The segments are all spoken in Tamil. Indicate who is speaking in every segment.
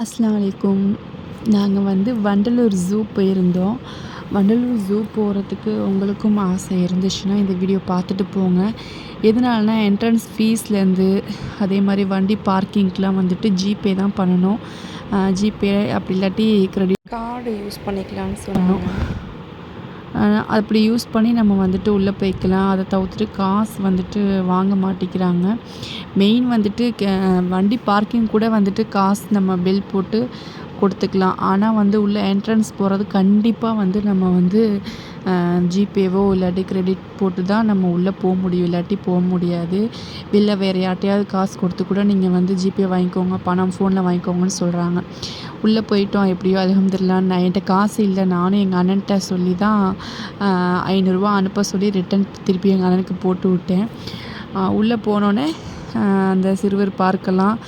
Speaker 1: அஸ்ஸலாமு அலைக்கும். நாங்க வண்டலூர் ஜூ போயிருந்தோம். வண்டலூர் ஜூ போறதுக்கு உங்களுக்கும் ஆசை இருந்துச்சுன்னா, இந்த வீடியோ பார்த்துட்டு போங்க. எதனாலனா என்ட்ரன்ஸ் ஃபீஸ்லேருந்து அதே மாரி வண்டி பார்க்கிங்க்குலாம் ஜிபே தான் பண்ணணும். ஜிபே அப்படி இல்லாட்டி கிரெடிட் கார்டு யூஸ் பண்ணிக்கலான்னு சொன்னாங்க. அப்படி யூஸ் பண்ணி நம்ம உள்ளே போய்க்கலாம். அதை தவிர்த்துட்டு காசு வாங்க மாட்டேங்கிறாங்க. மெயின் வண்டி பார்க்கிங் கூட காசு நம்ம பில் போட்டு கொடுத்துக்கலாம். ஆனால் உள்ள என்ட்ரன்ஸ் போகிறது கண்டிப்பாக நம்ம ஜிபேவோ இல்லாட்டி கிரெடிட் போட்டு தான் நம்ம உள்ளே போக முடியும். இல்லாட்டி போக முடியாது. இல்லை வேறு யார்ட்டையாவது காசு கொடுத்து கூட நீங்கள் ஜிபே வாங்கிக்கோங்க, பணம் ஃபோனில் வாங்கிக்கோங்கன்னு சொல்கிறாங்க. உள்ளே போயிட்டோம். எப்படியோ அல்ஹம்துலில்லாஹ். என்கிட்ட காசு இல்லை. நானும் எங்கள் அண்ணன்கிட்ட சொல்லி தான் ரூ. 500 அனுப்ப சொல்லி ரிட்டன் திருப்பி எங்கள் அண்ணனுக்கு போட்டு விட்டேன். உள்ளே போனோடனே அந்த சிறுவர் பார்க்கெல்லாம்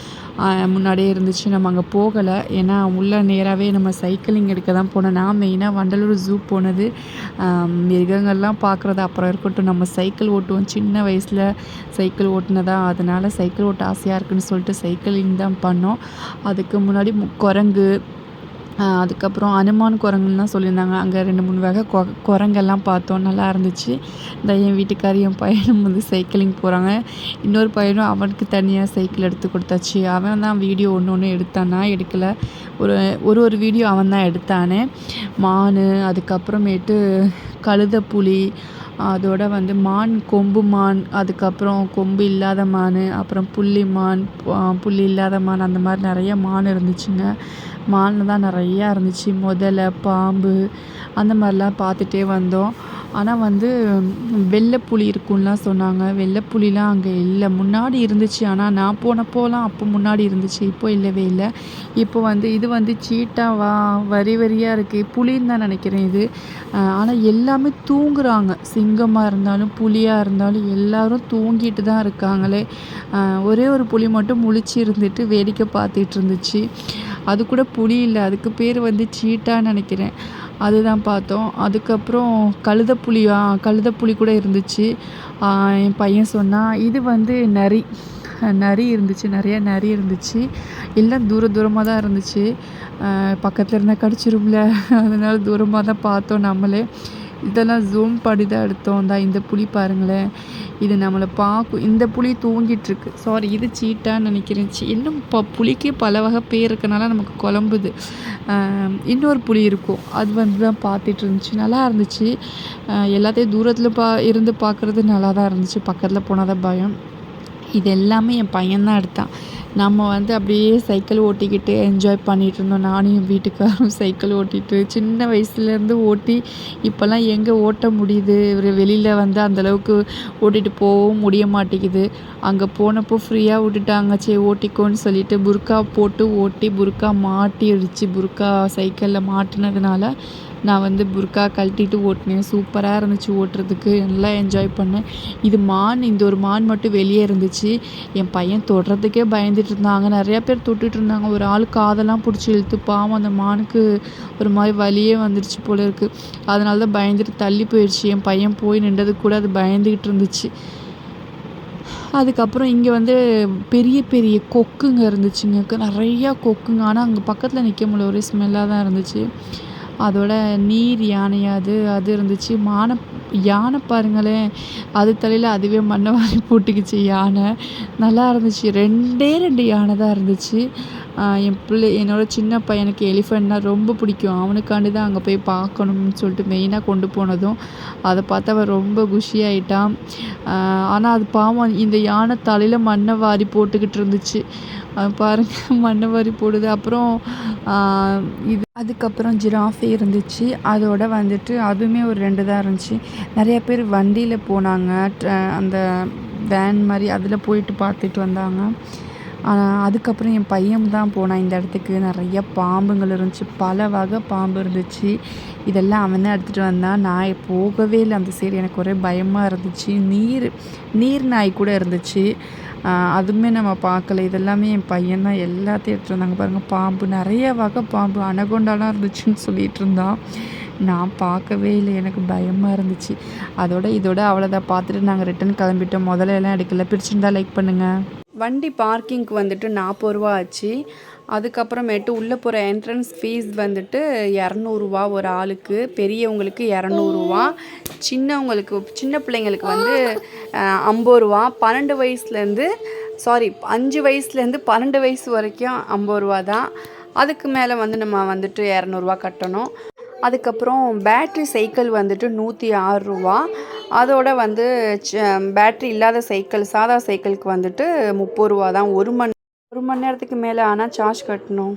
Speaker 1: முன்னாடியே இருந்துச்சு. நம்ம அங்கே போகலை. ஏன்னா உள்ளே நேராகவே நம்ம சைக்கிளிங் எடுக்க தான் போனோம். நான் மெயினாக வண்டலூர் ஜூ போனது மிருகங்கள்லாம் பார்க்குறது அப்புறம் இருக்கட்டும். நம்ம சைக்கிள் ஓட்டுவோம். சின்ன வயசில் சைக்கிள் ஓட்டுனதா, அதனால் சைக்கிள் ஓட்ட ஆசையாக இருக்குதுன்னு சொல்லிட்டு சைக்கிளிங் தான் பண்ணோம். அதுக்கு முன்னாடி குரங்கு, அதுக்கப்புறம் அனுமான் குரங்குலாம் சொல்லியிருந்தாங்க. அங்கே 2-3 வகை குரங்கெல்லாம் பார்த்தோம். நல்லா இருந்துச்சு. என் வீட்டுக்காரி என் பையனும் சைக்கிளிங் போகிறாங்க. இன்னொரு பையனும் அவனுக்கு தனியாக சைக்கிள் எடுத்து கொடுத்தாச்சு. அவன் தான் வீடியோ ஒன்று எடுத்தான். நான் எடுக்கலை. ஒரு வீடியோ அவன் தான் எடுத்தானே. மான், அதுக்கப்புறமேட்டு கழுதைப்புலி, அதோட மான், கொம்பு மான், அதுக்கப்புறம் கொம்பு இல்லாத மான், அப்புறம் புள்ளி மான், புள்ளி இல்லாத மான், அந்த மாதிரி நிறைய மான் இருந்துச்சுங்க. மான் தான் நிறையா இருந்துச்சு. முதலை, பாம்பு, அந்த மாதிரிலாம் பார்த்துட்டே வந்தோம். ஆனால் வெள்ளைப்புலி இருக்குன்னுலாம் சொன்னாங்க. வெள்ளைப்புலிலாம் அங்கே இல்லை. முன்னாடி இருந்துச்சு. ஆனால் நான் போனப்போலாம் அப்போ முன்னாடி இருந்துச்சு. இப்போ இல்லவே இல்லை. இப்போ இது சீட்டாவா வரி வரியாக இருக்குது. புலின்னு தான் நினைக்கிறேன் இது. ஆனால் எல்லாமே தூங்குறாங்க. சிங்கமாக இருந்தாலும் புலியாக இருந்தாலும் எல்லோரும் தூங்கிட்டு தான் இருக்காங்களே. ஒரே ஒரு புலி மட்டும் முழிச்சு இருந்துட்டு வேடிக்கை பார்த்துட்டு இருந்துச்சு. அது கூட புலி இல்லை. அதுக்கு பேர் சீட்டான்னு நினைக்கிறேன். அதுதான் பார்த்தோம். அதுக்கப்புறம் கழுதைப்புலி கூட இருந்துச்சு. என் பையன் சொன்னான். இது நரி நரி இருந்துச்சு. நிறையா நரி இருந்துச்சு. எல்லாம் தூரமாக தான் இருந்துச்சு. பக்கத்தில் இருந்தால் கடிச்சிரும்ல, அதனால தூரமாக தான் பார்த்தோம் நம்மளே. இதெல்லாம் ஜூம் பண்ணி தான் எடுத்தோம். இந்த புலி பாருங்களேன், இது நம்மளை பார்க்கும். இந்த புலி தூங்கிட்டுருக்கு. சாரி, இது சீட்டான்னு நினைக்கிறேன். இன்னும் புலிக்கே பல வகை பேர் இருக்கனால நமக்கு குழம்புது. இன்னொரு புலி இருக்கும். அது தான் பார்த்துட்டு இருந்துச்சு. நல்லா இருந்துச்சு. எல்லாத்தையும் தூரத்தில் இருந்து பார்க்குறது நல்லா தான் இருந்துச்சு. பக்கத்தில் போனால் தான் பயம். இது எல்லாமே என் பையன்தான் எடுத்தான். நம்ம அப்படியே சைக்கிள் ஓட்டிக்கிட்டு என்ஜாய் பண்ணிகிட்டு இருந்தோம். நானும் என் வீட்டுக்காரும் சைக்கிள் ஓட்டிகிட்டு சின்ன வயசுலேருந்து ஓட்டி இப்போல்லாம் எங்கே ஓட்ட முடியுது. வெளியில் அந்தளவுக்கு ஓட்டிகிட்டு போகவும் முடிய மாட்டேங்குது. அங்கே போனப்போ ஃப்ரீயாக விட்டுட்டாங்க. சரி ஓட்டிக்கோன்னு சொல்லிட்டு புர்கா போட்டு ஓட்டி புர்கா மாட்டிடுச்சு. புர்கா சைக்கிளில் மாட்டினதுனால நான் புர்கா கழட்டிட்டு ஓட்டினேன். சூப்பராக இருந்துச்சு ஓட்டுறதுக்கு. நல்லா என்ஜாய் பண்ணேன். இந்த ஒரு மான் மட்டும் வெளியே இருந்துச்சு. என் பையன் தொடுறதுக்கே பயந்துட்டு இருந்தாங்க. நிறையா பேர் தொட்டுட்டு இருந்தாங்க. ஒரு ஆள் காதெல்லாம் பிடிச்சி இழுத்து, பாவம் அந்த மானுக்கு ஒரு மாதிரி வலியே வந்துடுச்சு போல இருக்குது. அதனால தான் பயந்துட்டு தள்ளி போயிடுச்சு. என் பையன் போய் நின்றதுக்கு கூட அது பயந்துக்கிட்டு இருந்துச்சு. அதுக்கப்புறம் இங்கே பெரிய பெரிய கொக்குங்க இருந்துச்சுங்க. நிறையா கொக்குங்க. ஆனால் அங்கே பக்கத்தில் நிற்க முடியல. ஒரே ஸ்மெல்லாக தான் இருந்துச்சு. அதோட நீர் யானையா அது இருந்துச்சு. யானை பாருங்களேன், அது தலையில் அதுவே மண்ணை வாரி போட்டுக்கிச்சு யானை. நல்லா இருந்துச்சு. 2 யானை தான் இருந்துச்சு. என்னோட சின்ன பையனுக்கு எலிஃபெண்ட்னா ரொம்ப பிடிக்கும். அவனுக்காண்டி தான் அங்கே போய் பார்க்கணும்னு சொல்லிட்டு மெயினாக கொண்டு போனதும். அதை பார்த்து அவன் ரொம்ப குஷியாயிட்டான். ஆனால் அது பாவம், இந்த யானை தலையில் மண்ணை வாரி போட்டுக்கிட்டு இருந்துச்சு. பாருங்கள், மண்ணை வாரி போடுது. அப்புறம் அதுக்கப்புறம் ஜிராஃபே இருந்துச்சு. அதோட அதுவுமே ஒரு 2 தான் இருந்துச்சு. நிறைய பேர் வண்டியில் போனாங்க. அந்த வேன் மாதிரி அதில் போயிட்டு பார்த்துட்டு வந்தாங்க. அதுக்கப்புறம் என் பையன் தான் போனான் இந்த இடத்துக்கு. நிறைய பாம்புங்கள் இருந்துச்சு. பல வகை பாம்பு இருந்துச்சு. இதெல்லாம் அவன் தான் எடுத்துகிட்டு வந்தான். நான் போகவே இல்லை அந்த சைடு. எனக்கு ஒரே பயமாக இருந்துச்சு. நீர் நாய் கூட இருந்துச்சு. அதுவுமே நம்ம பார்க்கல. இதெல்லாமே என் பையன் தான் எல்லாத்தையும் எடுத்துகிட்டு வந்தாங்க. பாருங்கள், பாம்பு, நிறைய வகை பாம்பு, அனகொண்டாலாம் இருந்துச்சுன்னு சொல்லிகிட்டு இருந்தான். நான் பார்க்கவே இல்லை. எனக்கு பயமாக இருந்துச்சு. இதோட அவ்வளோதான். பார்த்துட்டு நாங்கள் ரிட்டன் கிளம்பிட்டோம். முதல்ல எல்லாம் எடுக்கல. பிடிச்சிருந்தா லைக் பண்ணுங்கள். வண்டி பார்க்கிங்க்கு 40 ரூபா ஆச்சு. அதுக்கப்புறமேட்டு உள்ளே போகிற என்ட்ரன்ஸ் ஃபீஸ் வந்துட்டு இரநூறுவா ஒரு ஆளுக்கு, பெரியவங்களுக்கு இரநூறுவா, சின்ன பிள்ளைங்களுக்கு வந்து 50 ரூபா. 12 வயசுலேருந்து 5 வயசுலேருந்து 12 வயசு வரைக்கும் 50 ரூபா தான். அதுக்கு மேலே வந்து நம்ம வந்துட்டு 200 கட்டணும். அதுக்கப்புறம் பேட்ரி சைக்கிள் வந்துட்டு 106 ரூபா. அதோட வந்து பேட்ரி இல்லாத சைக்கிள், சாதா சைக்கிளுக்கு வந்துட்டு 30 ரூபா தான். 1 மணி நேரத்துக்கு மேலே ஆனால் சார்ஜ் கட்டணும்.